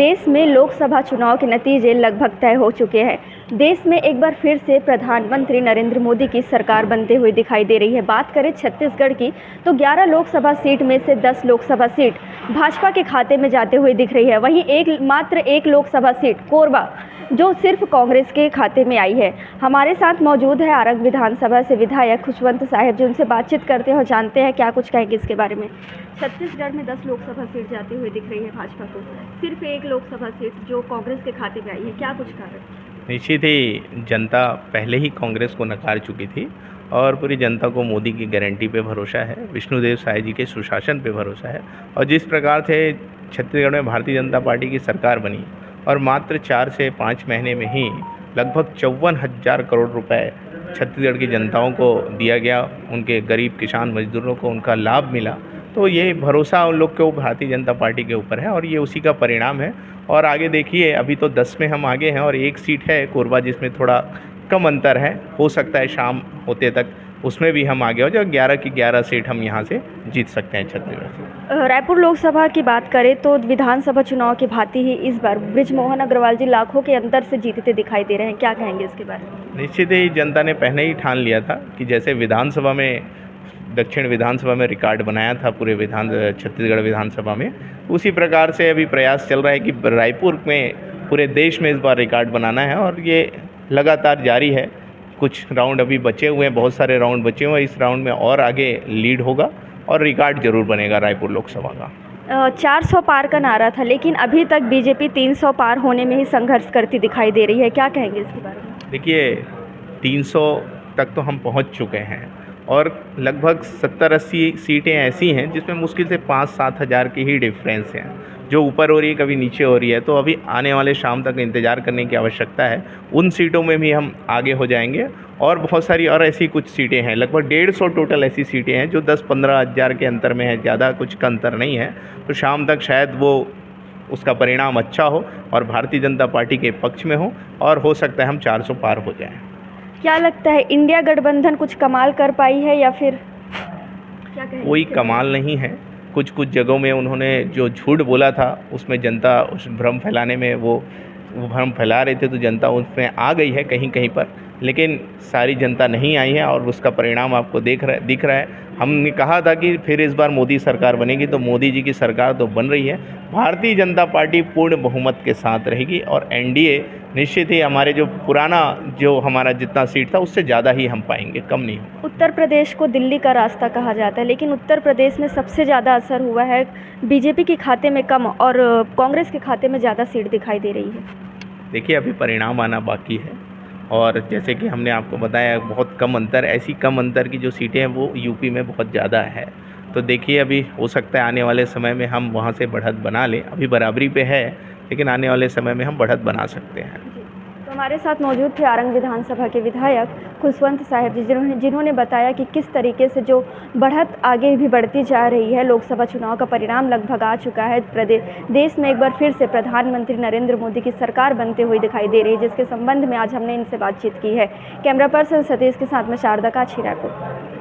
देश में लोकसभा चुनाव के नतीजे लगभग तय हो चुके हैं। देश में एक बार फिर से प्रधानमंत्री नरेंद्र मोदी की सरकार बनते हुए दिखाई दे रही है। बात करें छत्तीसगढ़ की तो 11 लोकसभा सीट में से 10 लोकसभा सीट भाजपा के खाते में जाते हुए दिख रही है। वहीं मात्र एक लोकसभा सीट कोरबा जो सिर्फ कांग्रेस के खाते में आई है। हमारे साथ मौजूद है आरंग विधानसभा से विधायक खुशवंत साहब जी, उनसे बातचीत करते हैं और जानते हैं क्या कुछ कहेंगे इसके बारे में। छत्तीसगढ़ में 10 लोकसभा सीट जाती हुई दिख रही है भाजपा को, सिर्फ एक लोकसभा सीट जो कांग्रेस के खाते में आई है, क्या कुछ कारण? निश्चित ही जनता पहले ही कांग्रेस को नकार चुकी थी और पूरी जनता को मोदी की गारंटी पे भरोसा है, विष्णुदेव साय जी के सुशासन पे भरोसा है। और जिस प्रकार से छत्तीसगढ़ में भारतीय जनता पार्टी की सरकार बनी और मात्र 4 से 5 महीने में ही लगभग 54,000 करोड़ रुपए छत्तीसगढ़ की जनताओं को दिया गया, उनके गरीब किसान मजदूरों को उनका लाभ मिला, तो ये भरोसा उन लोग को भारतीय जनता पार्टी के ऊपर है और ये उसी का परिणाम है। और आगे देखिए, अभी तो 10 में हम आगे हैं और एक सीट है कोरबा जिसमें थोड़ा कम अंतर है, हो सकता है शाम होते तक उसमें भी हम आगे हो जाए। 11 की 11 सीट हम यहाँ से जीत सकते हैं छत्तीसगढ़ से। रायपुर लोकसभा की बात करें तो विधानसभा चुनाव की भांति ही इस बार बृजमोहन अग्रवाल जी लाखों के अंतर से जीतते दिखाई दे रहे हैं, क्या कहेंगे इसके बारे में? निश्चित ही जनता ने पहले ही ठान लिया था कि जैसे विधानसभा में दक्षिण विधानसभा में रिकॉर्ड बनाया था पूरे छत्तीसगढ़ विधानसभा में, उसी प्रकार से अभी प्रयास चल रहा है कि रायपुर में पूरे देश में इस बार रिकॉर्ड बनाना है और ये लगातार जारी है। कुछ राउंड अभी बचे हुए हैं, बहुत सारे राउंड बचे हुए हैं, इस राउंड में और आगे लीड होगा और रिकॉर्ड जरूर बनेगा रायपुर लोकसभा का। 400 पार का नारा था, लेकिन अभी तक बीजेपी 300 पार होने में ही संघर्ष करती दिखाई दे रही है, क्या कहेंगे इसके बारे में? देखिए, 300 तक तो हम पहुंच चुके हैं और लगभग 70-80 सीटें ऐसी हैं जिसमें मुश्किल से 5-7 हज़ार की ही डिफरेंस है, जो ऊपर हो रही है कभी नीचे हो रही है। तो अभी आने वाले शाम तक इंतज़ार करने की आवश्यकता है, उन सीटों में भी हम आगे हो जाएंगे। और बहुत सारी और ऐसी कुछ सीटें हैं, लगभग 150 टोटल ऐसी सीटें हैं जो 10-15 हज़ार के अंतर में है, ज़्यादा कुछ का अंतर नहीं है। तो शाम तक शायद वो उसका परिणाम अच्छा हो और भारतीय जनता पार्टी के पक्ष में हो और हो सकता है हम 400 पार हो जाएँ। क्या लगता है, इंडिया गठबंधन कुछ कमाल कर पाई है या फिर क्या कहेंगे? कोई कमाल नहीं है। कुछ जगहों में उन्होंने जो झूठ बोला था उसमें जनता उस भ्रम फैलाने में वो भ्रम फैला रहे थे, तो जनता उसमें आ गई है कहीं कहीं पर, लेकिन सारी जनता नहीं आई है और उसका परिणाम आपको दिख रहा है। हमने कहा था कि फिर इस बार मोदी सरकार बनेगी, तो मोदी जी की सरकार तो बन रही है। भारतीय जनता पार्टी पूर्ण बहुमत के साथ रहेगी और एनडीए निश्चित ही हमारे जो हमारा जितना सीट था उससे ज़्यादा ही हम पाएंगे, कम नहीं। उत्तर प्रदेश को दिल्ली का रास्ता कहा जाता है, लेकिन उत्तर प्रदेश में सबसे ज़्यादा असर हुआ है बीजेपी के खाते में कम और कांग्रेस के खाते में ज़्यादा सीट दिखाई दे रही है। देखिए, अभी परिणाम आना बाकी है और जैसे कि हमने आपको बताया बहुत कम अंतर, ऐसी कम अंतर की जो सीटें हैं वो यूपी में बहुत ज़्यादा है। तो देखिए, अभी हो सकता है आने वाले समय में हम वहाँ से बढ़त बना लें। अभी बराबरी पे है, लेकिन आने वाले समय में हम बढ़त बना सकते हैं। तो हमारे साथ मौजूद थे आरंग विधानसभा के विधायक खुशवंत साहब जी, जिन्होंने बताया कि किस तरीके से जो बढ़त आगे भी बढ़ती जा रही है। लोकसभा चुनाव का परिणाम लगभग आ चुका है। देश में एक बार फिर से प्रधानमंत्री नरेंद्र मोदी की सरकार बनते हुए दिखाई दे रही है, जिसके संबंध में आज हमने इनसे बातचीत की है। कैमरा पर्सन सतीश के साथ में शारदा काछी, रायपुर।